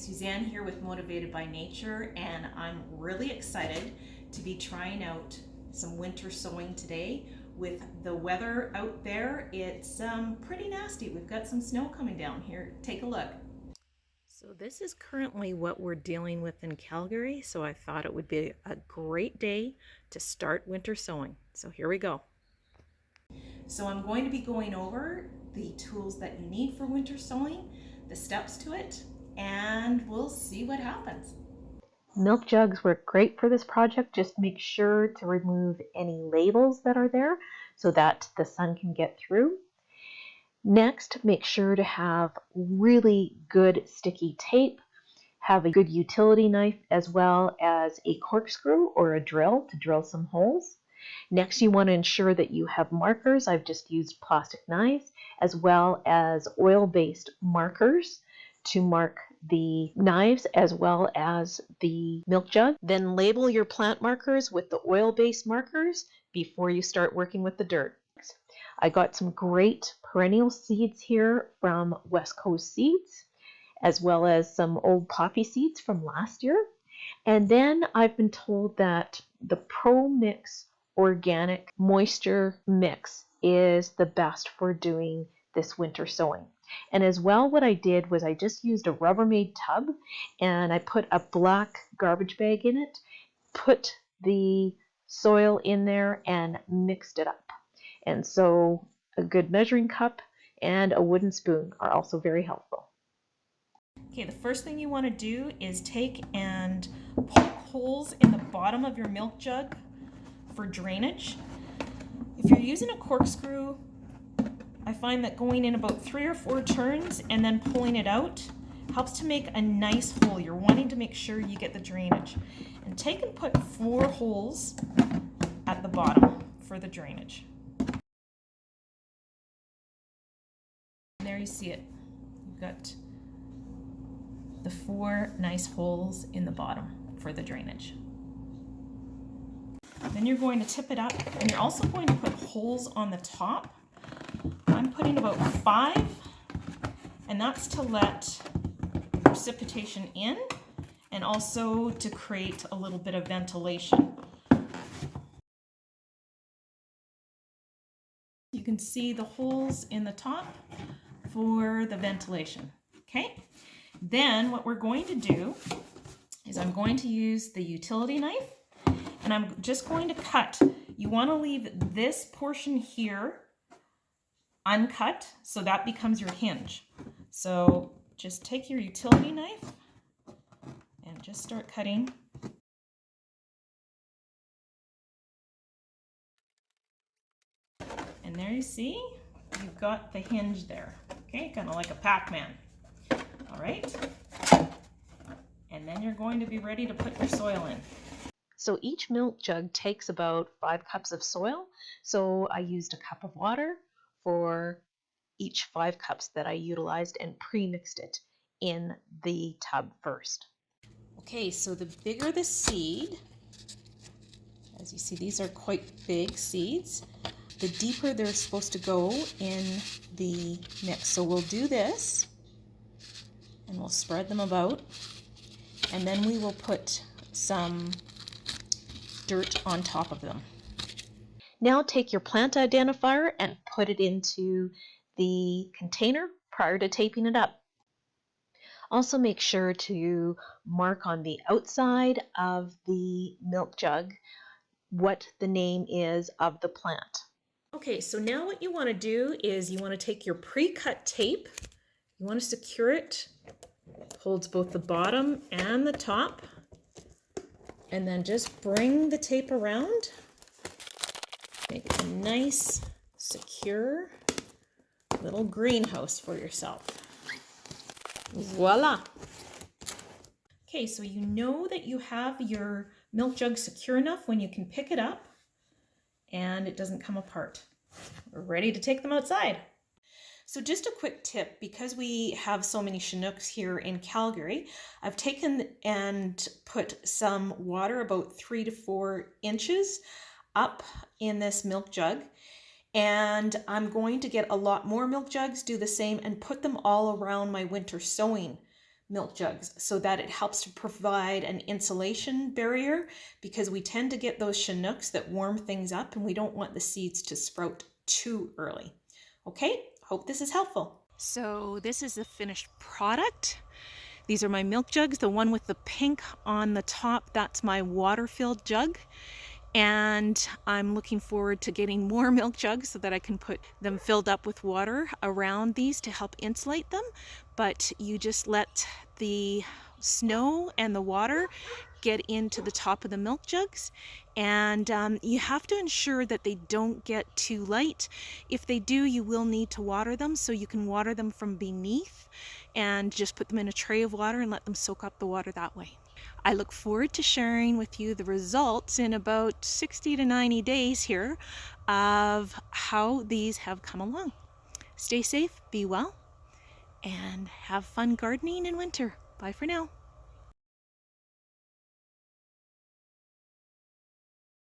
Suzanne here with Motivated by Nature, and I'm really excited to be trying out some winter sowing today. With the weather out there, it's pretty nasty. We've got some snow coming down here. Take a look. So this is currently what we're dealing with in Calgary, so I thought it would be a great day to start winter sowing. So here we go. So I'm going to be going over the tools that you need for winter sowing, the steps to it, and we'll see what happens. Milk jugs work great for this project. Just make sure to remove any labels that are there so that the sun can get through. Next, make sure to have really good sticky tape. Have a good utility knife as well as a corkscrew or a drill to drill some holes. Next, you want to ensure that you have markers. I've just used plastic knives as well as oil-based markers to mark the knives as well as the milk jug. Then label your plant markers with the oil-based markers before you start working with the dirt. I got some great perennial seeds here from West Coast Seeds, as well as some old poppy seeds from last year. And then I've been told that the Pro Mix organic moisture mix is the best for doing this winter sowing. And as well, what I did was I just used a Rubbermaid tub and I put a black garbage bag in it, put the soil in there and mixed it up. And so a good measuring cup and a wooden spoon are also very helpful. Okay, the first thing you want to do is take and poke holes in the bottom of your milk jug for drainage. If you're using a corkscrew, I find that going in about 3 or 4 turns and then pulling it out helps to make a nice hole. You're wanting to make sure you get the drainage. And take and put 4 holes at the bottom for the drainage. And there you see it. You've got the 4 nice holes in the bottom for the drainage. Then you're going to tip it up, and you're also going to put holes on the top. I'm putting about 5, and that's to let precipitation in and also to create a little bit of ventilation. You can see the holes in the top for the ventilation. Okay, then what we're going to do is I'm going to use the utility knife, and I'm just going to cut. You want to leave this portion here uncut, so that becomes your hinge. So just take your utility knife and just start cutting. And there you see, you've got the hinge there. Okay, kind of like a Pac-Man. All right. And then you're going to be ready to put your soil in. So each milk jug takes about 5 cups of soil. So I used a cup of water for each 5 cups that I utilized and pre-mixed it in the tub first. Okay, so the bigger the seed, as you see, these are quite big seeds, the deeper they're supposed to go in the mix. So we'll do this, and we'll spread them about, and then we will put some dirt on top of them. Now take your plant identifier and put it into the container prior to taping it up. Also make sure to mark on the outside of the milk jug what the name is of the plant. Okay, so now what you want to do is you want to take your pre-cut tape, you want to secure it, holds both the bottom and the top, and then just bring the tape around, make a nice, secure little greenhouse for yourself. Voila! Okay, so you know that you have your milk jug secure enough when you can pick it up and it doesn't come apart. We're ready to take them outside. So just a quick tip, because we have so many Chinooks here in Calgary, I've taken and put some water about 3 to 4 inches up in this milk jug, and I'm going to get a lot more milk jugs, do the same, and put them all around my winter sowing milk jugs so that it helps to provide an insulation barrier, because we tend to get those Chinooks that warm things up and we don't want the seeds to sprout too early. Okay, hope this is helpful. So this is the finished product. These are my milk jugs. The one with the pink on the top, that's my water-filled jug. And I'm looking forward to getting more milk jugs so that I can put them filled up with water around these to help insulate them. But you just let the snow and the water get into the top of the milk jugs, and you have to ensure that they don't get too light. If they do, you will need to water them, so you can water them from beneath and just put them in a tray of water and let them soak up the water that way. I look forward to sharing with you the results in about 60 to 90 days here of how these have come along. Stay safe, be well, and have fun gardening in winter. Bye for now.